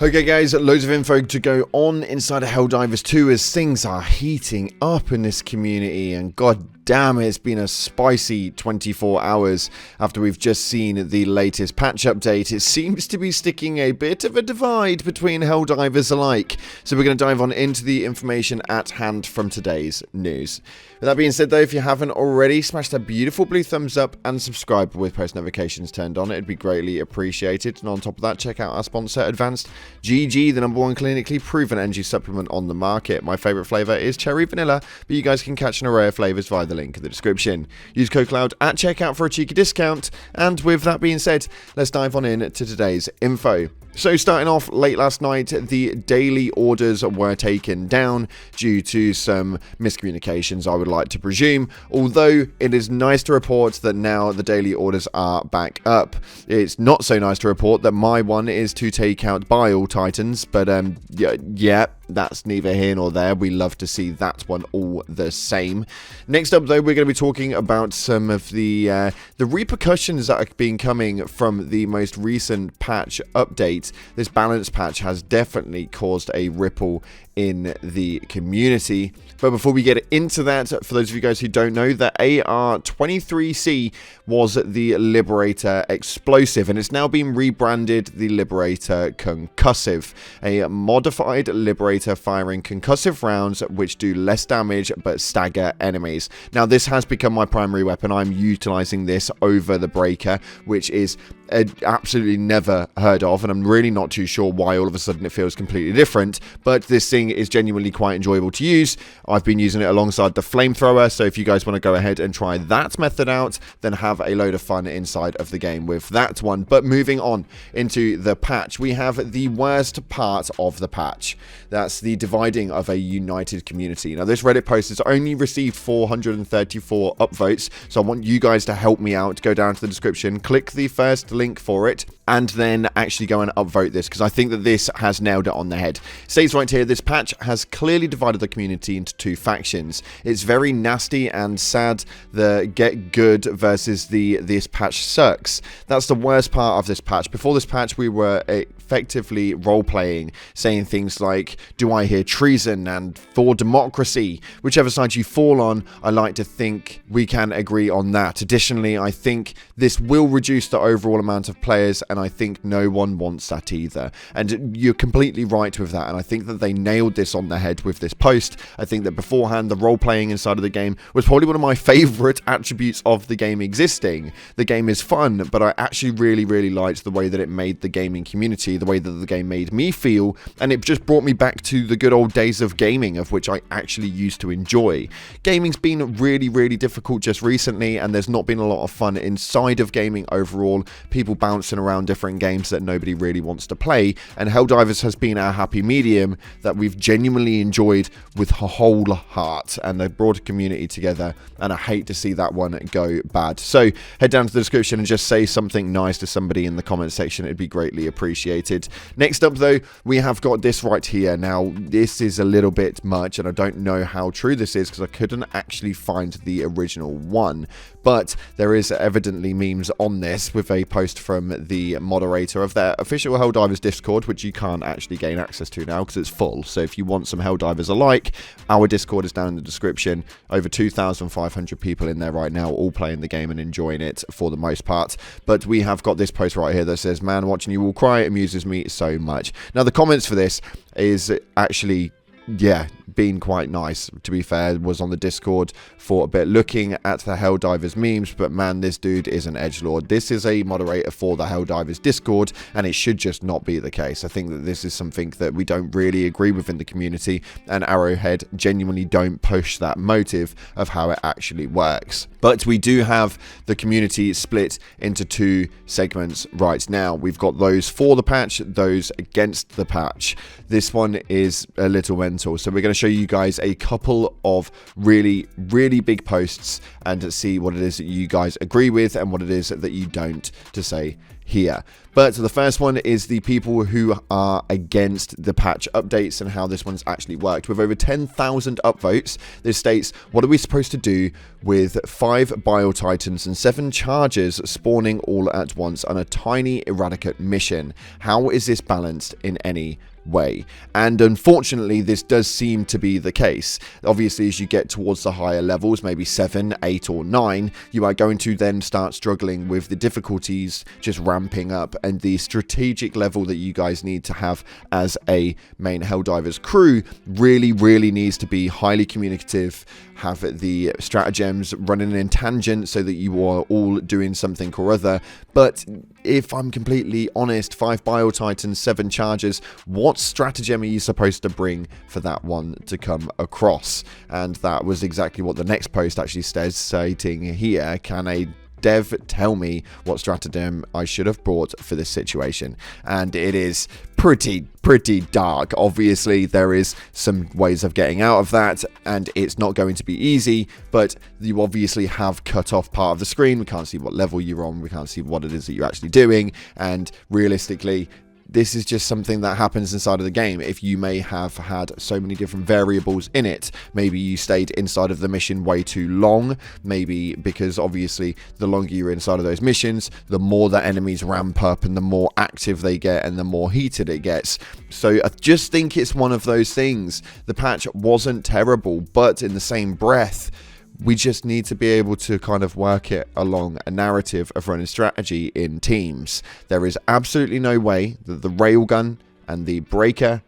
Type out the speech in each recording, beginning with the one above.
Okay guys, loads of info to go on inside of Helldivers 2 as things are heating up in this community, and god damn, it's been a spicy 24 hours after we've just seen the latest patch update. It seems to be sticking a bit of a divide between Helldivers alike, so we're going to dive on into the information at hand from today's news. With that being said though, if you haven't already, smash that beautiful blue thumbs up and subscribe with post notifications turned on. It'd be greatly appreciated. And on top of that, check out our sponsor Advanced GG, the #1 clinically proven energy supplement on the market. My favourite flavour is cherry vanilla, but you guys can catch an array of flavours via the link in the description. Use code CLOUD at checkout for a cheeky discount. And with that being said, let's dive on in to today's info. So starting off late last night, the daily orders were taken down due to some miscommunications, I would like to presume, although it is nice to report that now the daily orders are back up. It's not so nice to report that my one is to take out Bile Titans, but yeah, that's neither here nor there. We love to see that one all the same. Next up though, we're going to be talking about some of the repercussions that have been coming from the most recent patch update. This balance patch has definitely caused a ripple in the community. But before we get into that, for those of you guys who don't know, the AR-23C was the Liberator Explosive, and it's now been rebranded the Liberator Concussive, a modified Liberator firing concussive rounds which do less damage but stagger enemies. Now this has become my primary weapon. I'm utilizing this over the Breaker, which is absolutely never heard of, and I'm really not too sure why all of a sudden it feels completely different, but this thing is genuinely quite enjoyable to use. I've been using it alongside the flamethrower, so if you guys want to go ahead and try that method out, then have a load of fun inside of the game with that one. But moving on into the patch, we have the worst part of the patch. That's the dividing of a united community. Now this Reddit post has only received 434 upvotes, so I want you guys to help me out. Go down to the description, click the first link for it, and then actually go and upvote this, because I think that this has nailed it on the head. It states right here, this patch has clearly divided the community into two factions. It's very nasty and sad. The get good versus the this patch sucks. That's the worst part of this patch. Before this patch, we were effectively role-playing, saying things like, do I hear treason and for democracy? Whichever side you fall on, I like to think we can agree on that. Additionally, I think this will reduce the overall amount of players, and I think no one wants that either. And you're completely right with that, and I think that they nailed this on the head with this post. I think that beforehand, the role-playing inside of the game was probably one of my favourite attributes of the game existing. The game is fun, but I actually really liked the way that it made the gaming community, the way that the game made me feel, and it just brought me back to the good old days of gaming, of which I actually used to enjoy. Gaming's been really difficult just recently, and there's not been a lot of fun inside of gaming overall. People bouncing around different games that nobody really wants to play, and Helldivers has been our happy medium that we've genuinely enjoyed with a whole heart, and they've brought a community together, and I hate to see that one go bad. So head down to the description and just say something nice to somebody in the comment section. It'd be greatly appreciated. Next up though, we have got this right here. Now this is a little bit much, and I don't know how true this is because I couldn't actually find the original one, but there is evidently memes on this with a post from the moderator of their official Helldivers Discord, which you can't actually gain access to now because it's full. So if you want some Helldivers alike, our Discord is down in the description. Over 2,500 people in there right now, all playing the game and enjoying it for the most part. But we have got this post right here that says, man, watching you all cry amuses me so much. Now the comments for this is actually, yeah, been quite nice, to be fair. Was on the Discord for a bit looking at the Helldivers memes, but man, this dude is an edgelord. This is a moderator for the Helldivers Discord, and it should just not be the case. I think that this is something that we don't really agree with in the community, and Arrowhead genuinely don't push that motive of how it actually works. But we do have the community split into two segments right now. We've got those for the patch, those against the patch. This one is a little mental, so we're going to show you guys a couple of really big posts and see what it is that you guys agree with and what it is that you don't, to say here. But the first one is the people who are against the patch updates and how this one's actually worked. With over 10,000 upvotes, this states, what are we supposed to do with 5 Bile Titans and 7 Chargers spawning all at once on a tiny Eradicate mission? How is this balanced in any way? And unfortunately, this does seem to be the case. Obviously, as you get towards the higher levels, maybe 7, 8 or 9, you are going to then start struggling with the difficulties just ramping up, and the strategic level that you guys need to have as a main Helldivers crew really needs to be highly communicative, have the stratagems running in tangent so that you are all doing something or other. But if I'm completely honest, 5 Bile Titans, 7 Chargers, what stratagem are you supposed to bring for that one to come across? And that was exactly what the next post actually says, stating here, can a dev tell me what stratagem I should have brought for this situation? And it is pretty dark. Obviously, there is some ways of getting out of that, and it's not going to be easy, but you obviously have cut off part of the screen. We can't see what level you're on, we can't see what it is that you're actually doing, and realistically, this is just something that happens inside of the game. If you may have had so many different variables in it, maybe you stayed inside of the mission way too long, maybe because obviously the longer you're inside of those missions, the more the enemies ramp up and the more active they get and the more heated it gets. So I just think it's one of those things. The patch wasn't terrible, but in the same breath, we just need to be able to kind of work it along a narrative of running strategy in teams. There is absolutely no way that the railgun and the breaker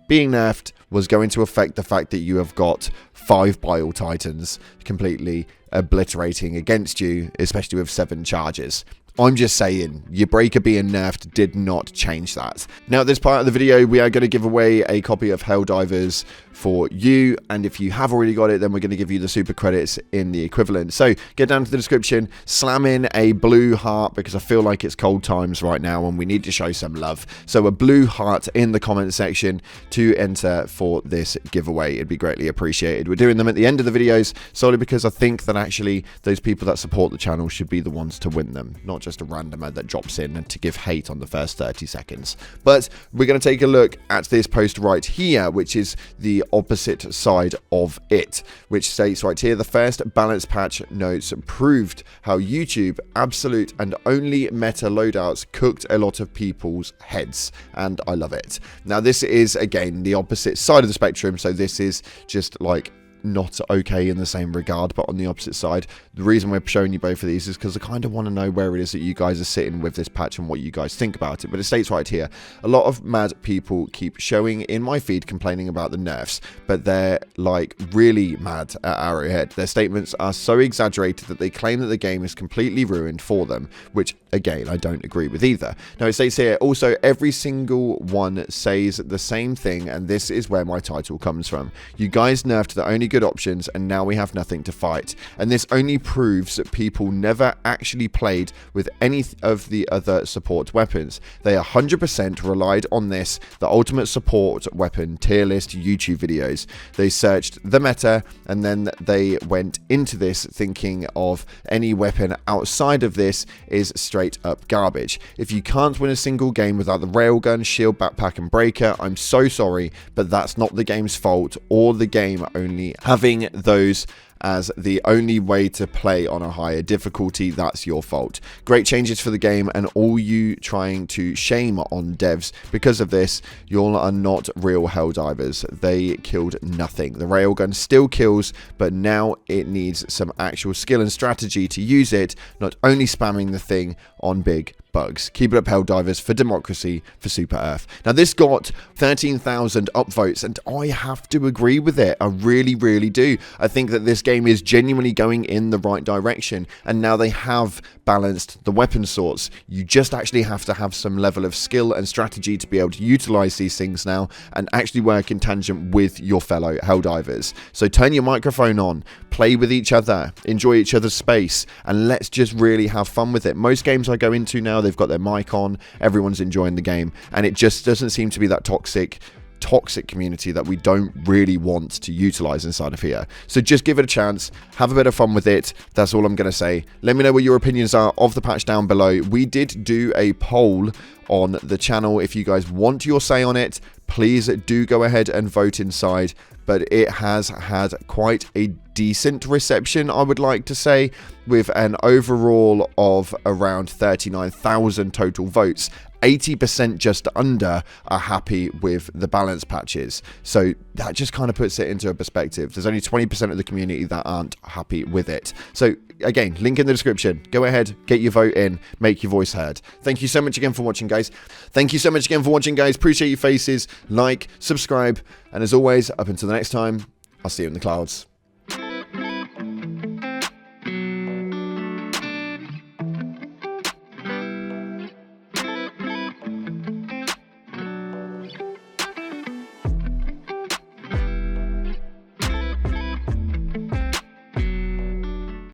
being nerfed was going to affect the fact that you have got 5 Bile Titans completely obliterating against you, especially with 7 Chargers. I'm just saying, your breaker being nerfed did not change that. Now, at this part of the video, we are going to give away a copy of Helldivers for you, and if you have already got it, then we're going to give you the super credits in the equivalent. So get down to the description, slam in a blue heart, because I feel like it's cold times right now and we need to show some love. So a blue heart in the comment section to enter for this giveaway. It'd be greatly appreciated. We're doing them at the end of the videos solely because I think that actually those people that support the channel should be the ones to win them, not just a randomer that drops in and to give hate on the first 30 seconds. But we're going to take a look at this post right here, which is the opposite side of it, which states right here, the first balance patch notes proved how YouTube absolute and only meta loadouts cooked a lot of people's heads, and I love it. Now this is again the opposite side of the spectrum, so this is just like not okay in the same regard, but on the opposite side. The reason we're showing you both of these is because I kind of want to know where it is that you guys are sitting with this patch and what you guys think about it. But it states right here, a lot of mad people keep showing in my feed complaining about the nerfs, but they're like really mad at Arrowhead. Their statements are so exaggerated that they claim that the game is completely ruined for them, which again I don't agree with either. Now it states here also, every single one says the same thing, and this is where my title comes from. You guys nerfed the only good options and now we have nothing to fight, and this only proves that people never actually played with any of the other support weapons. They 100% relied on this, the ultimate support weapon tier list YouTube videos. They searched the meta and then they went into this thinking of any weapon outside of this is straight up garbage. If you can't win a single game without the railgun, shield, backpack and breaker, I'm so sorry, but that's not the game's fault or the game only having those as the only way to play on a higher difficulty. That's your fault. Great changes for the game, and all you trying to shame on devs because of this, y'all are not real Helldivers. They killed nothing. The railgun still kills, but now it needs some actual skill and strategy to use it, not only spamming the thing on big bugs. Keep it up, Helldivers, for democracy, for Super Earth. Now this got 13,000 upvotes, and I have to agree with it. I really do. I think that this game is genuinely going in the right direction, and now they have balanced the weapon sorts. You just actually have to have some level of skill and strategy to be able to utilize these things now and actually work in tangent with your fellow Helldivers. So turn your microphone on, play with each other, enjoy each other's space, and let's just really have fun with it. Most games I go into now, they've got their mic on, everyone's enjoying the game, and it just doesn't seem to be that toxic toxic community that we don't really want to utilize inside of here. So just give it a chance, have a bit of fun with it. That's all I'm going to say. Let me know what your opinions are of the patch down below. We did do a poll on the channel. If you guys want your say on it, please do go ahead and vote inside. But it has had quite a decent reception, I would like to say, with an overall of around 39,000 total votes. 80% just under are happy with the balance patches. So that just kind of puts it into a perspective. There's only 20% of the community that aren't happy with it. So again, link in the description. Go ahead, get your vote in, make your voice heard. Thank you so much again for watching, guys. Thank you so much again for watching, guys. Appreciate your faces. Like, subscribe, and as always, up until the next time, I'll see you in the clouds.